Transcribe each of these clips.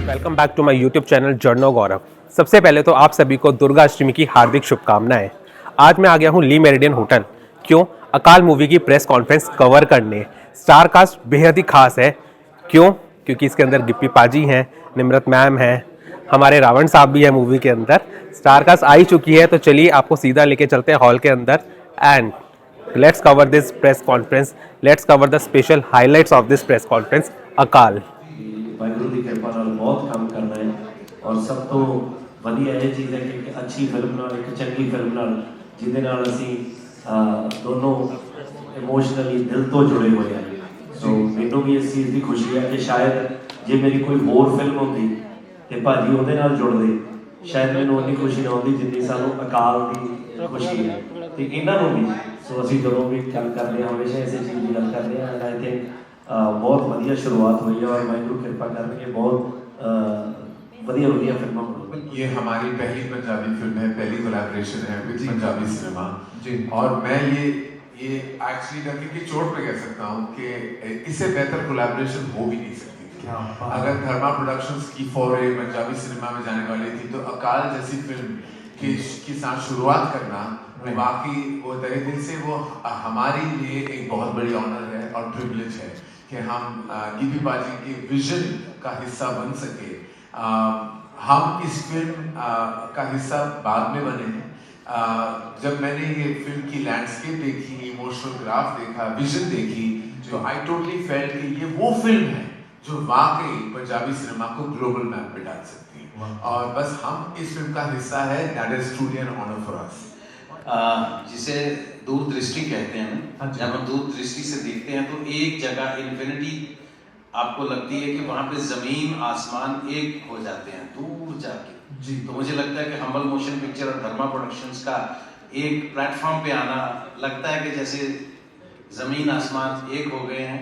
Welcome back to my YouTube channel journo Gaurav. सबसे पहले तो आप सभी को दुर्गा अष्टमी की हार्दिक शुभकामनाएं। आज मैं आ गया हूँ ली मेरिडियन होटल। क्यों? अकाल मूवी की प्रेस कॉन्फ्रेंस कवर करने। स्टार कास्ट बेहद ही खास है। क्यों? क्योंकि इसके अंदर गिप्पी पाजी हैं, निम्रत मैम हैं, हमारे रावण साहब भी है मूवी के अंदर। स्टार कास्ट आ ही चुकी है, तो चलिए आपको सीधा लेके चलते हैं हॉल के अंदर and let's cover this press conference. Let's cover the special highlights of this press conference. अकाल वाहिगुरू की कृपा नाल बहुत काम करना है और सब तो ਵਧੀਆ ਇਹ ਚੀਜ਼ ਹੈ ਕਿ ਅੱਛੀ ਫਿਲਮ ਨਾਲ ਇੱਕ ਚੰਗੀ ਫਿਲਮ ਨਾਲ ਜਿਹਦੇ ਨਾਲ ਅਸੀਂ ਦੋਨੋਂ ਇਮੋਸ਼ਨਲੀ ਦਿਲ ਤੋਂ ਜੁੜੇ ਹੋਏ ਹਾਂ। ਸੋ ਮੈਨੂੰ ਵੀ ਇਸ ਚੀਜ਼ ਦੀ ਖੁਸ਼ੀ ਹੈ ਕਿ ਸ਼ਾਇਦ ਜੇ ਮੇਰੀ ਕੋਈ ਹੋਰ ਫਿਲਮ ਹੁੰਦੀ ਤੇ ਭਾਜੀ ਉਹਦੇ ਨਾਲ ਜੁੜਦੇ ਸ਼ਾਇਦ ਮੈਨੂੰ ਉਨੀ ਖੁਸ਼ੀ ਨਾ ਹੁੰਦੀ ਜਿੰਨੀ ਸਾਨੂੰ ਅਕਾਲ ਦੀ ਖੁਸ਼ੀ ਹੈ ਤੇ ਇਹਨਾਂ ਨੂੰ ਵੀ। ਸੋ ਅਸੀਂ ਜਦੋਂ ਵੀ ਗੱਲ ਕਰਦੇ ਹਾਂ ਹਮੇਸ਼ਾ ਇਸੇ ਚੀਜ਼ ਦੀ ਗੱਲ ਕਰਦੇ ਹਾਂ। ਆਈ ਥਿੰਕ बहुत वधिया शुरुआत हुई है और वाहिगुरू कृपा करके बहुत वधिया फिल्म बनी। ये हमारी पहली पंजाबी फिल्म है, पहली कोलैबोरेशन है विद पंजाबी सिनेमा जी। और मैं ये एक्चुअली करके की चोट पे कह सकता हूँ कि इससे बेहतर कोलैबोरेशन हो भी नहीं सकती थी। अगर धर्मा प्रोडक्शंस की फॉरे पंजाबी सिनेमा में जाने वाली थी तो अकाल जैसी फिल्म की साथ शुरुआत करना वाकई वो तहे दिल से वो हमारे लिए एक बहुत बड़ी ऑनर है और प्रिविलेज है कि हम गिप्पी पाजी के विजन का हिस्सा बन सके। हम इस फिल्म का हिस्सा बाद में बने हैं। जब मैंने ये फिल्म की लैंडस्केप देखी, इमोशनल ग्राफ देखा, विजन देखी, तो आई टोटली फेल्ट कि ये वो फिल्म है जो वाकई पंजाबी सिनेमा को ग्लोबल मैप पे डाल सकती है। और बस हम इस फिल्म का हिस्सा है। That is truly an honour for us. जिसे दूरदृष्टि कहते हैं। जब हम दूरदृष्टि से देखते हैं तो एक जगह इन्फिनिटी आपको लगती है कि वहां पे जमीन आसमान एक हो जाते हैं दूर जाके जी। तो मुझे लगता है कि हम्बल मोशन पिक्चर और धर्मा प्रोडक्शंस का एक प्लेटफॉर्म पे आना लगता है कि जैसे जमीन आसमान एक हो गए हैं।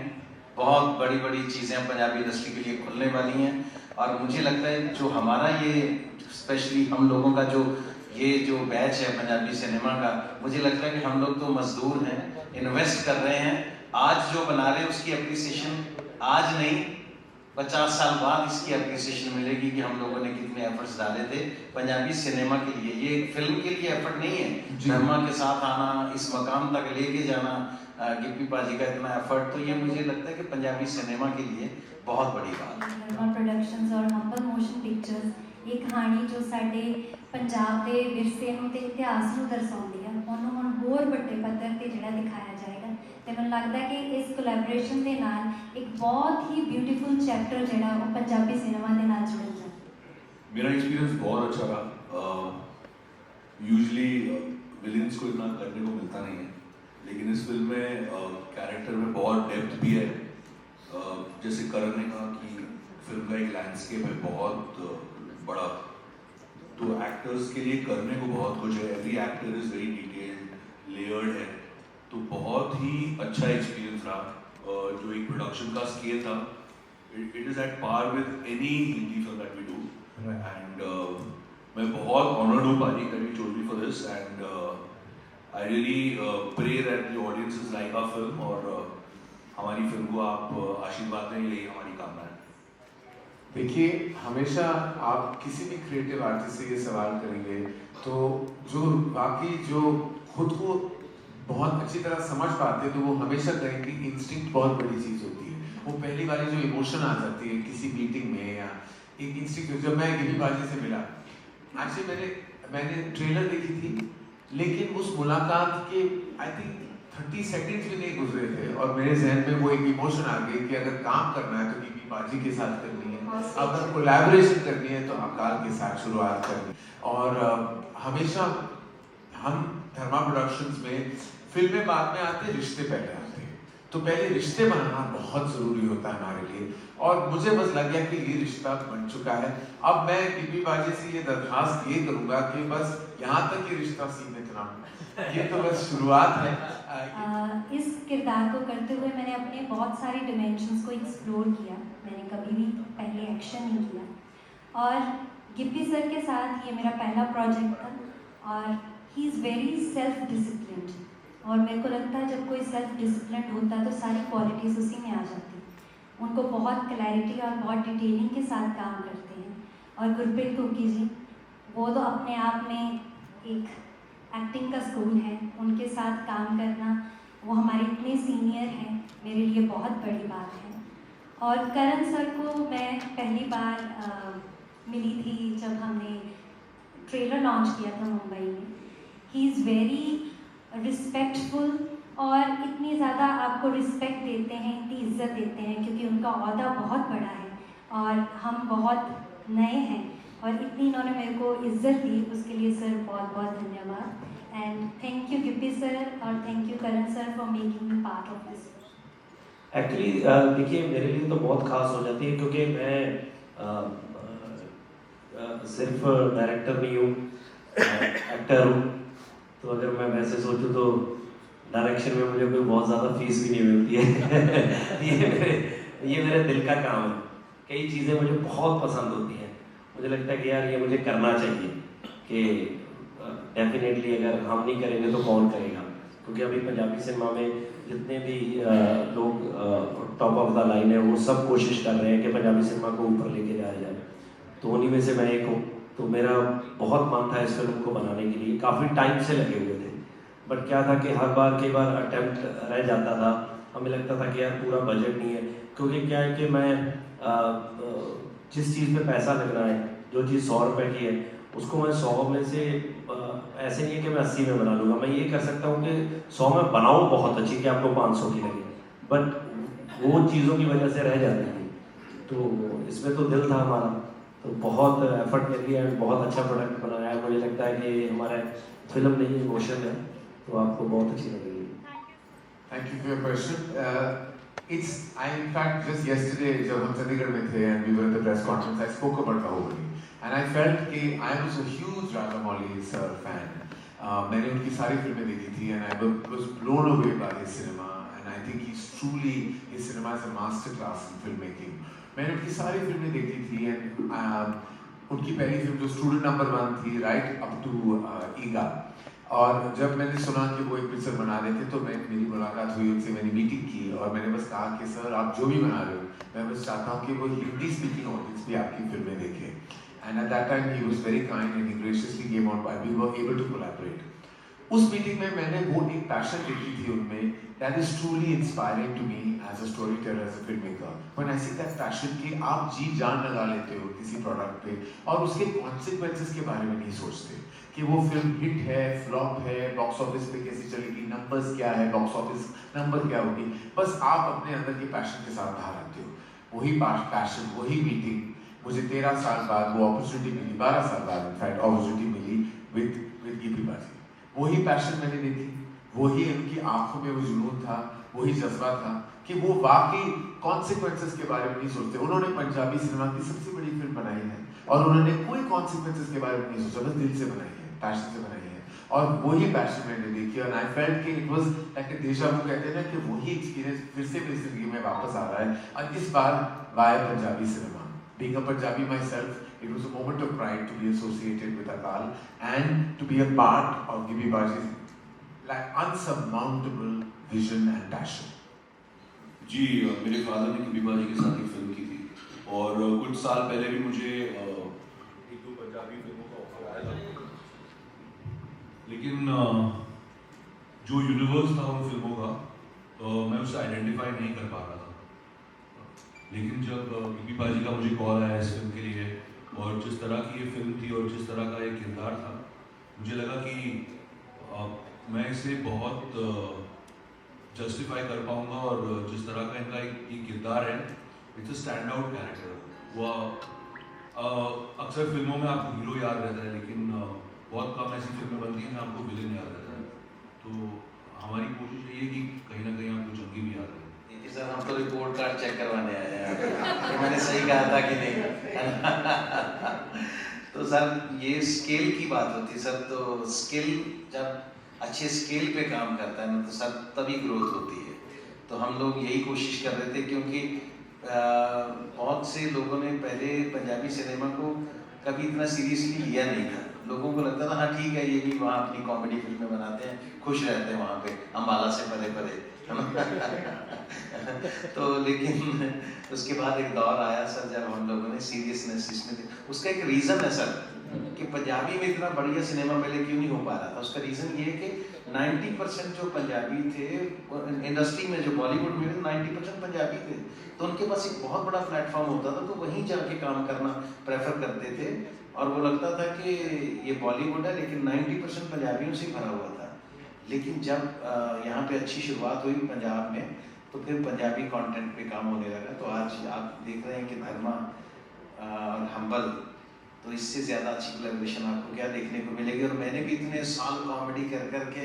बहुत बड़ी बड़ी चीजें पंजाबी इंडस्ट्री के लिए खुलने वाली हैं और मुझे लगता है जो हमारा ये स्पेशली हम लोगों का जो बैच है पंजाबी सिनेमा का, मुझे लगता है कि हम लोग तो मजदूर हैं, इन्वेस्ट कर रहे हैं। आज जो बना रहे हैं उसकी एप्रिसिएशन आज नहीं 50 साल बाद इसकी एप्रिसिएशन मिलेगी कि हम लोगों ने कितने एफर्ट्स डाले थे पंजाबी सिनेमा के लिए। ये फिल्म के लिए एफर्ट नहीं है, धर्मा के साथ आना, इस मकाम तक लेके जाना, गिप्पी पाजी का इतना एफर्ट, तो ये मुझे लगता है कि पंजाबी सिनेमा के लिए बहुत बड़ी बात है। धर्मा प्रोडक्शंस और हम्बल मोशन पिक्चर्स ਇਹ ਕਹਾਣੀ ਜੋ ਸਾਡੇ ਪੰਜਾਬ ਦੇ ਵਿਰਸੇ ਨੂੰ ਤੇ ਇਤਿਹਾਸ ਨੂੰ ਦਰਸਾਉਂਦੀ ਹੈ, ਉਹਨੂੰ ਹੁਣ ਹੋਰ ਵੱਡੇ ਪੱਧਰ ਤੇ ਜਿਹੜਾ ਦਿਖਾਇਆ ਜਾਏਗਾ। ਤੇ ਮੈਨੂੰ ਲੱਗਦਾ ਕਿ ਇਸ ਕੋਲੈਬੋਰੇਸ਼ਨ ਦੇ ਨਾਲ ਇੱਕ ਬਹੁਤ ਹੀ ਬਿਊਟੀਫੁਲ ਚੈਪਟਰ ਜਿਹੜਾ ਉਹ ਪੰਜਾਬੀ ਸਿਨੇਮਾ ਦੇ ਨਾਲ ਜੁੜੇਗਾ। मेरा एक्सपीरियंस बहुत अच्छा रहा। यूजली विलेंस को इतना करने को मिलता नहीं है, लेकिन इस फिल्म में कैरेक्टर में बहुत डेप्थ भी है। जैसे करण ने कहा कि फिल्म का एक लैंडस्केप है बहुत बड़ा, तो एक्टर्स के लिए करने को बहुत कुछ है। Every actor is very detailed, layered है, तो बहुत ही अच्छा एक्सपीरियंस रहा। जो एक प्रोडक्शन का स्केल था, it is at par with any Hindi film that we do. And मैं बहुत ऑनर्ड हूँ paaji that we chose me for this and I really pray that the audience is like our film और हमारी film को आप आशीर्वाद दें, यही हमारी कामना है। देखिए, हमेशा आप किसी भी क्रिएटिव आर्टिस्ट से ये सवाल करेंगे तो जो बाकी जो खुद को बहुत अच्छी तरह समझ पाते हैं तो वो हमेशा कहेंगे कि इंस्टिंक्ट बहुत बड़ी चीज़ होती है। वो पहली वाली जो इमोशन आ जाती है किसी मीटिंग में या एक इंस्टिंक्ट। जब मैं गिप्पी पाजी से मिला, एक्चुअली मैंने ट्रेलर देखी थी, लेकिन उस मुलाकात के आई थिंक 30 सेकंड्स भी नहीं गुजरे थे और मेरे जहन में वो एक इमोशन आ गई कि अगर काम करना है तो गिप्पी पाजी के साथ करनी है, अगर कोलैबोरेशन करनी है तो अकाल के साथ शुरुआत करनी। और हमेशा हम धर्मा प्रोडक्शंस में फिल्में बाद में आते, रिश्ते पहले आते हैं, तो पहले रिश्ते बनाना बहुत ज़रूरी होता है हमारे लिए। और मुझे बस लग गया कि ये रिश्ता बन चुका है। अब मैं गिप्पी पाजी से ये दरख्वास्त ये करूँगा कि बस यहाँ तक ये रिश्ता सीमित ना हो, ये तो बस शुरुआत है। इस किरदार को करते हुए मैंने अपने बहुत सारे डिमेंशंस को एक्सप्लोर किया। मैंने कभी भी पहले एक्शन नहीं किया और गिप्पी सर के साथ ये मेरा पहला प्रोजेक्ट था और he is very self disciplined और मेरे को लगता है जब कोई सेल्फ डिसिप्लिन्ड होता है तो सारी क्वालिटीज़ उसी में आ जाती। उनको बहुत क्लैरिटी और बहुत डिटेलिंग के साथ काम करते हैं। और गुरप्रीत कुकी जी, वो तो अपने आप में एक एक्टिंग का स्कूल है, उनके साथ काम करना, वो हमारे इतने सीनियर हैं, मेरे लिए बहुत बड़ी बात है। और करण सर को मैं पहली बार मिली थी जब हमने ट्रेलर लॉन्च किया था मुंबई में। ही इज़ वेरी रिस्पेक्टफुल और इतनी ज़्यादा आपको रिस्पेक्ट देते हैं, इतनी इज्जत देते हैं, क्योंकि उनका ओहदा बहुत बड़ा है और हम बहुत नए हैं, और इतनी इन्होंने मेरे को इज्जत दी, उसके लिए सर बहुत बहुत धन्यवाद। And thank you Gippy sir और thank you Karan sir for making me part of this. Actually देखिए, मेरे लिए तो बहुत खास हो जाती है, क्योंकि मैं सिर्फ डायरेक्टर नहीं हूँ, एक्टर हूँ। तो अगर मैं वैसे सोचूं तो डायरेक्शन में मुझे कोई बहुत ज़्यादा फीस भी नहीं मिलती है। ये मेरे दिल का काम है। कई चीज़ें मुझे बहुत पसंद होती हैं, मुझे लगता है कि यार ये मुझे करना चाहिए, कि डेफिनेटली अगर हम नहीं करेंगे तो कौन करेगा। क्योंकि अभी पंजाबी सिनेमा में जितने भी लोग टॉप ऑफ द लाइन है, वो सब कोशिश कर रहे हैं कि पंजाबी सिनेमा को ऊपर लेके जाया जाए। तो उन्हीं में से मैं एक हूँ। तो मेरा बहुत मन था इस फिल्म को बनाने के लिए, काफ़ी टाइम से लगे हुए थे। बट क्या था कि हर बार कई बार अटेम्प्ट रह जाता था, हमें लगता था कि यार पूरा बजट नहीं है। क्योंकि क्या है कि मैं जिस चीज़ पे पैसा लगना है, जो चीज़ 100 रुपये की है, उसको मैं 100 में से ऐसे नहीं है कि मैं 80 में बना लूँगा। मैं ये कर सकता हूँ कि 100 में बनाऊँ बहुत अच्छी, कि आपको 500 की लगे, बट वो चीज़ों की वजह से रह जाती थी। तो इसमें तो दिल था हमारा, तो बहुत एफर्ट कर लिया, बहुत अच्छा प्रोडक्ट बनाया है। मुझे लगता है कि हमारा फिल्म नहीं, इमोशन है, तो आपको बहुत अच्छी लगेगी। Thank you for your question. I in fact just yesterday जब हम चंडीगढ़ में थे and we were at the press conference, I spoke about Bahubali and I felt कि I was a huge Rajamouli sir fan. मैंने उनकी सारी फिल्में देखी थी and I was blown away by his cinema and I think his cinema is a master class in filmmaking. मैंने उनकी सारी फिल्में देखी थी and उनकी पहली फिल्म जो स्टूडेंट नंबर 1 थी, राइट अप टू ईगा। और जब मैंने सुना कि वो एक पिक्चर बना रहे थे, तो मेरी मुलाकात हुई उनसे, मैंने मीटिंग की और मैंने बस कहा कि सर आप जो भी बना रहे हो, मैं बस चाहता हूँ कि वो हिंदी स्पीकिंग ऑडियंस भी आपकी फिल्में देखे। And at that time he was very kind and he graciously came on by, we were able to collaborate. उस मीटिंग में मैंने वो एक पैशन देखी थी उनमें, that is truly inspiring to me as a storyteller, as a filmmaker. When I see that passion कि आप जी जान लगा लेते हो किसी प्रोडक्ट पे और उसके कॉन्सिक्वेंसेस के बारे में नहीं सोचते कि वो फिल्म हिट है, फ्लॉप है, बॉक्स ऑफिस पे कैसी चलेगी, नंबर्स क्या है, बॉक्स ऑफिस नंबर क्या होगी। बस आप अपने अंदर के पैशन के साथ बाहर आते हो। वही पैशन, वही मीटिंग मुझे 13 साल बाद वो अपॉर्चुनिटी मिली, 12 साल बाद इनफैक्ट अपॉर्चुनिटी मिली विद गिप्पी बाजी। वही पैशन मैंने देखी, वही उनकी आंखों में वो जुनून था, वही जज्बा था कि वो वाकई कॉन्सिक्वेंसेस के बारे में नहीं सोचते। उन्होंने पंजाबी सिनेमा की सबसे बड़ी फिल्म बनाई है और उन्होंने कोई कॉन्सिक्वेंसेस के बारे में नहीं सोचा, बस दिल से बनाई है, पैशन से बनाई है। और वही पैशन मैंने देखी और आई फेल्ट कि इट वाज लाइक अ डेजा वू, कहते हैं ना कि वही एक्सपीरियंस फिर से मेरी जिंदगी में वापस आ रहा है। और इस बार via Punjabi cinema, being a Punjabi myself, it was a moment of pride to be associated with Akal and to be a part of Gippy Baji's like unsurmountable vision and passion. जी, मेरे फादर ने गिप्पी बाजी के साथ एक फिल्म की थी और कुछ साल पहले भी मुझे एक दो पंजाबी फिल्मों का ऑफर आया था, लेकिन जो यूनिवर्स था उन फिल्मों का मैं उसे आइडेंटिफाई नहीं कर पा रहा था। लेकिन जब गिप्पी बाजी का मुझे कॉल आया इस फिल्म के लिए और जिस तरह की ये फिल्म थी और जिस तरह का एक किरदार था, मुझे लगा कि मैं इसे बहुत जस्टिफाई कर पाऊंगा और जिस तरह का इनका एक किरदार है, it's a stand out character. वो अक्सर फिल्मों में आपको हीरो याद रहता है, लेकिन बहुत कम ऐसी फिल्में बनती हैं जहाँ आपको विलेन याद रहता है। तो हमारी कोशिश यही है कि कहीं ना कहीं आपको जंगी भी याद रहे। सर हम तो रिपोर्ट कार्ड चेक करवाने आए हैं, तो मैंने सही कहा था कि नहीं। तो सर ये स्केल की बात होती है सर, तो स्किल जब अच्छे स्केल पे काम करता है ना, तो सर तभी ग्रोथ होती है। तो हम लोग यही कोशिश कर रहे थे, क्योंकि बहुत से लोगों ने पहले पंजाबी सिनेमा को कभी इतना सीरियसली लिया नहीं था। लोगों को लगता था हाँ ठीक है, ये भी वहाँ अपनी कॉमेडी फिल्में बनाते हैं, खुश रहते हैं वहाँ पे, अम्बाला से परे परे, है ना। तो लेकिन उसके बाद एक दौर आया सर जब हम लोगों ने सीरियसनेस इसमें, उसका एक रीज़न है सर कि पंजाबी में इतना बढ़िया सिनेमा पहले क्यों नहीं हो पा रहा था। उसका रीज़न ये है कि 90% जो पंजाबी थे इंडस्ट्री में, जो बॉलीवुड में 90% पंजाबी थे, तो उनके पास एक बहुत बड़ा प्लेटफॉर्म होता था, तो वहीं जाके काम करना प्रेफर करते थे और वो लगता था कि ये बॉलीवुड है लेकिन 90% पंजाबियों से भरा हुआ था। लेकिन जब यहाँ पे अच्छी शुरुआत हुई पंजाब में, तो फिर पंजाबी कंटेंट पे काम होने लगा। तो आज आप देख रहे हैं कि धर्मा और हम्बल, तो इससे ज़्यादा अच्छी कोलैबोरेशन आपको क्या देखने को मिलेगी। और मैंने भी इतने साल कॉमेडी कर करके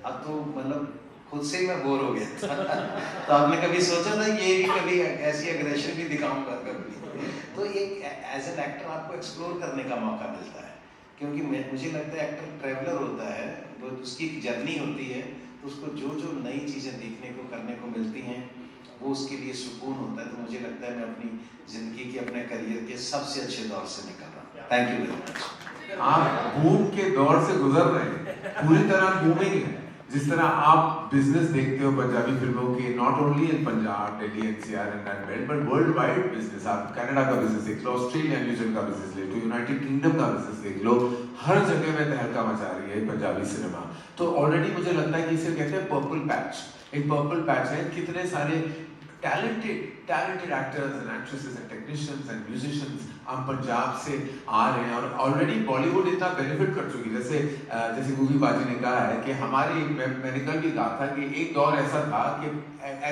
अब तो मतलब खुद से ही मैं बोर हो गया था तो आपने कभी सोचा था ये भी कभी ऐसी एग्रेशन भी दिखाऊंगा कभी? तो एक एज एन एक्टर आपको एक्सप्लोर करने का मौका मिलता है, क्योंकि मुझे लगता है एक्टर ट्रैवलर होता है, वो उसकी एक जर्नी होती है, तो उसको जो जो नई चीज़ें देखने को करने को मिलती हैं वो उसके लिए सुकून होता है। तो मुझे लगता है मैं अपनी ज़िंदगी के, अपने करियर के सबसे अच्छे दौर से निकल रहा हूँ। Thank you very much. आप बूम के दौर से गुजर रहे हैं, पूरी तरह बूमिंग है। जिस तरह आप बिजनेस देखते हो पंजाबी फिल्मों के, not only in Punjab, Delhi, NCR and that belt, but world wide business. आप कनाडा का बिजनेस देख लो, ऑस्ट्रेलिया, न्यूजीलैंड का बिजनेस ले लो, यूनाइटेड किंगडम का बिजनेस देख लो, हर जगह में तहलका मचा रही है पंजाबी सिनेमा। तो ऑलरेडी मुझे लगता है कि इसे कहते हैं पर्पल पैच। एक पर्पल पैच है, कितने सारे talented actors and actresses and technicians and musicians हम पंजाब से आ रहे हैं। और ऑलरेडी बॉलीवुड इतना बेनिफिट कर चुकी है, जैसे गुगी बाजी ने कहा है कि हमारी, मैंने कल भी कहा था कि एक दौर ऐसा था कि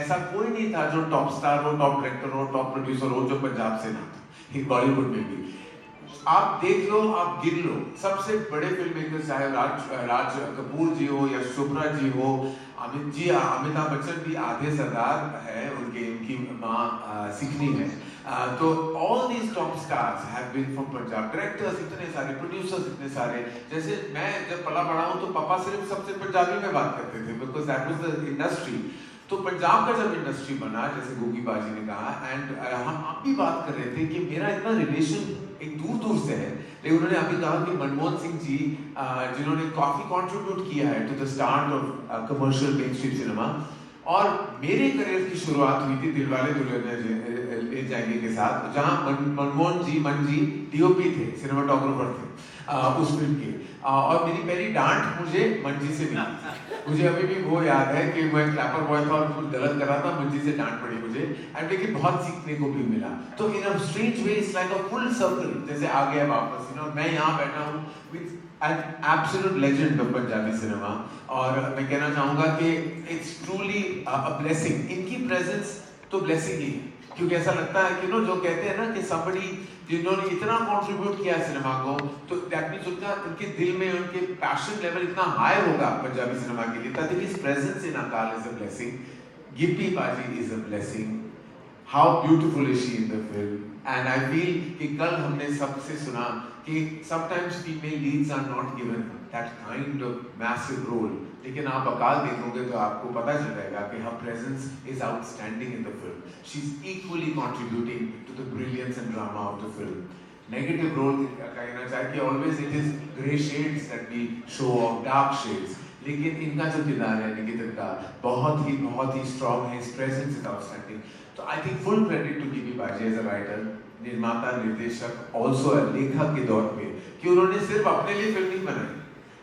ऐसा कोई नहीं था जो टॉप स्टार हो, टॉप डायरेक्टर हो, टॉप प्रोड्यूसर हो जो पंजाब से ना था, बॉलीवुड में भी। आप देख लो, आप गिन लो, सबसे बड़े फिल्म मेकर चाहे राज कपूर जी हो या चोपड़ा जी हो, अमिताभ बच्चन भी आधे सरदार है, उनकी माँ सिखनी है। तो all these top stars have been from Punjab. Directors इतने सारे, प्रोड्यूसर्स इतने सारे। जैसे मैं जब पला पढ़ा हूँ तो पापा सिर्फ सबसे पंजाबी में बात करते थे, because that was the industry. तो पंजाब का जब इंडस्ट्री बना, जैसे गोगी बाजी ने कहा, एंड हम आप भी बात कर रहे थे कि मेरा इतना रिलेशन एक दूर से है, लेकिन उन्होंने अभी कहा कि मनमोहन सिंह जी जिन्होंने काफी कंट्रीब्यूट किया है to the start of commercial mainstream cinema, और मेरे करियर की शुरुआत हुई थी दिलवाले दुल्हनिया ले जाएंगे के साथ, जहां मनमोहन जी, मन जी डीओपी थे, सिनेमाटोग्राफर थे उस फिल्म के। और मेरी पहली डांट मुझे मंजी से मिली। मुझे अभी भी वो याद है कि मैं क्लैपर बॉय था और कुछ गलत कर रहा था, मंजी से डांट पड़ी मुझे, एंड लेकिन बहुत सीखने को भी मिला। तो in a strange way it's like a full circle, जैसे आ गया वापस, मैं यहाँ बैठा हूँ with an absolute legend of Punjabi cinema. और मैं कहना चाहूँगा कि इट्स ट्रूली अ ब्लेसिंग। इनकी प्रेजेंस तो ब्लेसिंग ही है, क्योंकि ऐसा लगता है कि जो कहते हैं ना कि somebody जिन्होंने इतना कंट्रीब्यूट किया सिनेमा को, तो दैट मींस उनके दिल में उनके पैशन लेवल इतना हाई होगा पंजाबी सिनेमा के लिए, that his presence in Akal is a blessing. Gippy Baji is a blessing. How beautiful is she in the film? And I feel कि कल हमने सबसे सुना कि sometimes female leads are not given that kind of massive role, लेकिन आप अकाल देखोगे तो आपको पता चल जाएगा कि her presence is outstanding in the film. She's equally contributing to the brilliance and drama of the film. Negative role कहना चाहिए कि always it is grey shades that we show of dark shades, लेकिन इनका जो किरदार है निकेतन का बहुत ही strong है, his presence is outstanding. तो I think full credit to Gippy Baji as a writer, निर्माता, निर्देशक, also a लेखक के दौर पे, कि उन्होंने सिर्फ अपने लिए फिल्म नहीं बनाई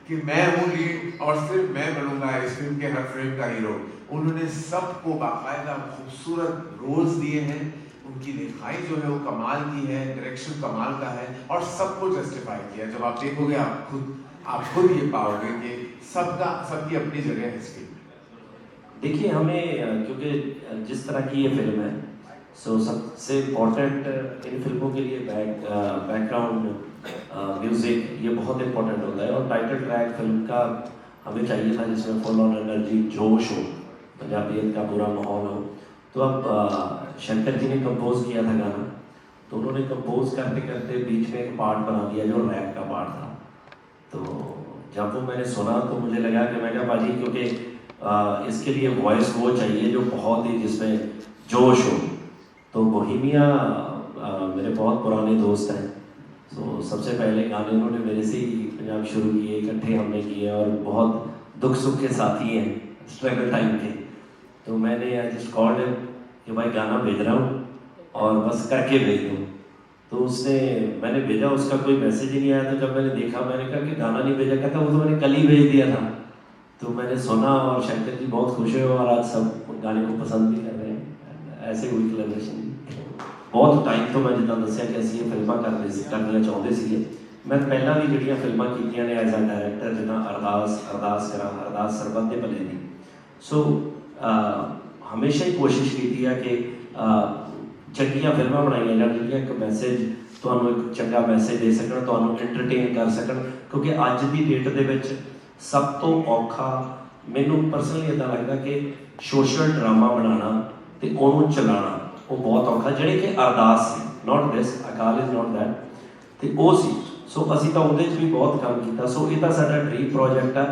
कि मैं हूँ लीड और सिर्फ मैं बनूंगा इस फिल्म के हर फ्रेम का हीरो। उन्होंने सबको बाकायदा खूबसूरत रोल्स दिए हैं, उनकी लिखाई जो है वो कमाल की है, डायरेक्शन कमाल का है, और सबको जस्टिफाई किया। जब आप देखोगे आप खुद ये पाओगे कि सबकी अपनी जगह है इस फिल्म में। देखिए, हमें क्योंकि जिस तरह की ये फिल्म है, सो सबसे इम्पोर्टेंट इन फिल्मों के लिए बैकग्राउंड म्यूज़िक ये बहुत इम्पोर्टेंट होता है। और टाइटल ट्रैक फिल्म का हमें चाहिए था जिसमें फुल ऑन एनर्जी, जोश हो, पंजाबियत का पूरा माहौल हो। तो अब शंकर जी ने कंपोज किया था गाना, तो उन्होंने कंपोज करते करते बीच में एक पार्ट बना दिया जो रैप का पार्ट था। तो जब वो मैंने सुना तो मुझे लगा कि मैं क्या बाजी, क्योंकि इसके लिए वॉइस वो चाहिए जो बहुत ही जिसमें जोश हो। तो बोहेमिया मेरे बहुत पुराने दोस्त हैं, तो सबसे पहले गाने उन्होंने मेरे से ही पंजाब शुरू किए, इकट्ठे हमने किए, और बहुत दुख सुख के साथी हैं, स्ट्रगल टाइम के। तो मैंने जस्ट कॉल्ड कि भाई गाना भेज रहा हूँ और बस करके भेज दूँ। तो उसने, मैंने भेजा, उसका कोई मैसेज ही नहीं आया। तो जब मैंने देखा, मैंने कहा कि गाना नहीं भेजा, कहता वो तो मैंने कल ही भेज दिया था। तो मैंने सुना और शंकर जी बहुत खुश हुए और आज सब गाने को पसंद भी कर रहे हैं। ऐसे हुई कोलैबोरेशन। बहुत टाइम तो मैं जिदा दसिया कि ਅਸੀਂ ਇਹ ਫਿਲਮਾਂ ਕਰਨੀਆਂ ਚਾਹੁੰਦੇ ਸੀਗੇ। ਮੈਂ ਪਹਿਲਾਂ ਵੀ ਜਿਹੜੀਆਂ ਫਿਲਮਾਂ ਕੀਤੀਆਂ ਨੇ ਐਜ਼ ਅ ਡਾਇਰੈਕਟਰ, ਜਿੱਦਾਂ ਅਰਦਾਸ ਕਰਾਂ, ਅਰਦਾਸ ਸਰਬੱਤ ਦੇ ਭਲੇ ਦੀ। ਸੋ ਹਮੇਸ਼ਾ ਹੀ ਕੋਸ਼ਿਸ਼ ਕੀਤੀ ਹੈ ਕਿ ਚੰਗੀਆਂ ਫਿਲਮਾਂ ਬਣਾਈਆਂ ਜਾਣ ਜਿਹੜੀਆਂ ਇੱਕ ਮੈਸੇਜ, ਤੁਹਾਨੂੰ ਇੱਕ ਚੰਗਾ ਮੈਸੇਜ ਦੇ ਸਕਣ, ਤੁਹਾਨੂੰ ਐਂਟਰਟੇਨ ਕਰ ਸਕਣ। ਕਿਉਂਕਿ ਅੱਜ ਦੀ ਡੇਟ ਦੇ ਵਿੱਚ ਸਭ ਤੋਂ ਔਖਾ ਮੈਨੂੰ ਪਰਸਨਲੀ ਇੱਦਾਂ ਲੱਗਦਾ ਕਿ ਸੋਸ਼ਲ ਡਰਾਮਾ ਬਣਾਉਣਾ ਤੇ ਉਹਨੂੰ ਚਲਾਉਣਾ ਉਹ ਬਹੁਤ ਔਖਾ, ਜਿਹੜੇ ਕਿ ਅਰਦਾਸ ਸੀ, not this, Akal is not that, ਤੇ ਉਹ ਸੀ। ਸੋ ਅਸੀਂ ਤਾਂ ਉਹਦੇ 'ਚ ਵੀ ਬਹੁਤ ਕੰਮ ਕੀਤਾ। ਸੋ ਇਹ ਤਾਂ ਸਾਡਾ ਡ੍ਰੀਮ ਪ੍ਰੋਜੈਕਟ ਆ।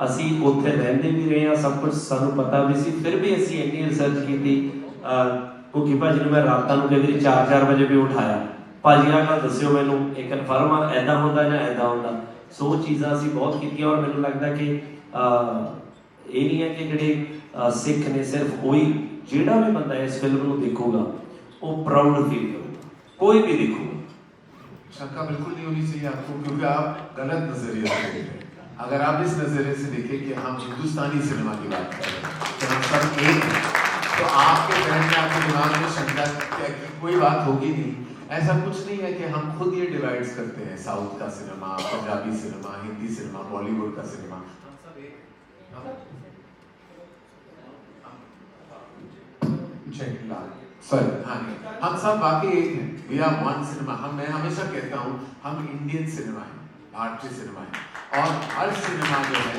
ਅਸੀਂ ਉੱਥੇ ਰਹਿੰਦੇ ਵੀ ਰਹੇ ਹਾਂ, ਸਭ ਕੁਝ ਸਾਨੂੰ ਪਤਾ ਵੀ ਸੀ, ਫਿਰ ਵੀ ਅਸੀਂ ਇੰਨੀ ਰਿਸਰਚ ਕੀਤੀ। ਕਿਉਂਕਿ ਭਾਜੀ ਨੂੰ ਮੈਂ ਰਾਤਾਂ ਨੂੰ ਕਈ ਵਾਰੀ 4-4 ਵਜੇ ਵੀ ਉਠਾਇਆ, ਭਾਜੀ ਆਹ ਗੱਲ ਦੱਸਿਓ ਮੈਨੂੰ, ਇਹ ਕਨਫਰਮ ਆ, ਇੱਦਾਂ ਹੁੰਦਾ ਜਾਂ ਇੱਦਾਂ ਹੁੰਦਾ। ਸੋ ਉਹ ਚੀਜ਼ਾਂ ਅਸੀਂ ਬਹੁਤ ਕੀਤੀਆਂ ਔਰ ਮੈਨੂੰ ਲੱਗਦਾ ਕਿ ਇਹ ਨਹੀਂ ਹੈ ਕਿ ਜਿਹੜੇ ਸਿੱਖ ਨੇ ਸਿਰਫ ਉਹੀ, ਜਿਹੜਾ ਵੀ ਬੰਦਾ ਇਸ ਫਿਲਮ ਨੂੰ ਦੇਖੂਗਾ ਉਹ प्राउड फील करूँगा, कोई भी देखूँगा। शंका बिल्कुल नहीं होनी चाहिए आपको, क्योंकि आप गलत नजरिए से देख रहे हैं। अगर आप इस नजरिए से देखें कि हम हिंदुस्तानी सिनेमा की बात कर रहे हैं, तो हम सब एक हैं, तो आपके जहन में, आपके दिमाग में शंका की कोई बात होगी नहीं। ऐसा कुछ नहीं है कि हम खुद ये डिवाइड्स करते हैं, साउथ का cinema, Punjabi cinema, Hindi cinema, Bollywood का सिनेमा, हम सब एक। सॉरी, हाँ, हम सब बाकी एक हैं। We are one cinema. मैं हमेशा कहता हूँ हम इंडियन सिनेमा है, भारतीय सिनेमा है, और हर सिनेमा जो है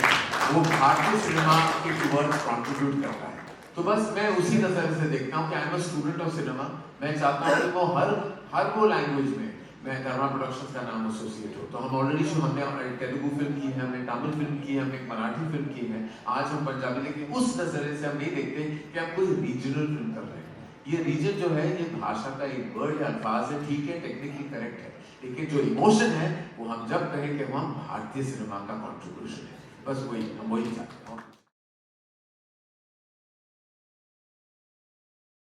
वो भारतीय सिनेमा के टुवर्ड्स कंट्रीब्यूट करता है। तो बस मैं उसी नज़र से देखता हूँ कि I am a student of cinema. मैं चाहता हूँ कि वो हर वो लैंग्वेज में मैं धर्मा प्रोडक्शंस का नाम एसोसिएट हो। तो हम ऑलरेडी हमने तेलुगु फिल्म की है, हमने तमिल फिल्म की है, हमने एक मराठी फिल्म की है, आज हम पंजाबी। लेकिन उस नज़रिए से हम नहीं देखते कि हम कोई रीजनल फिल्म कर रहे हैं। ये रीजन जो है, ये भाषा का एक वर्ड या अल्फाज है, ठीक है, टेक्निकली करेक्ट है, लेकिन जो इमोशन है वो हम जब कहें कि हम भारतीय सिनेमा का कंट्रीब्यूशन है, बस वही हम वही चाहते हैं।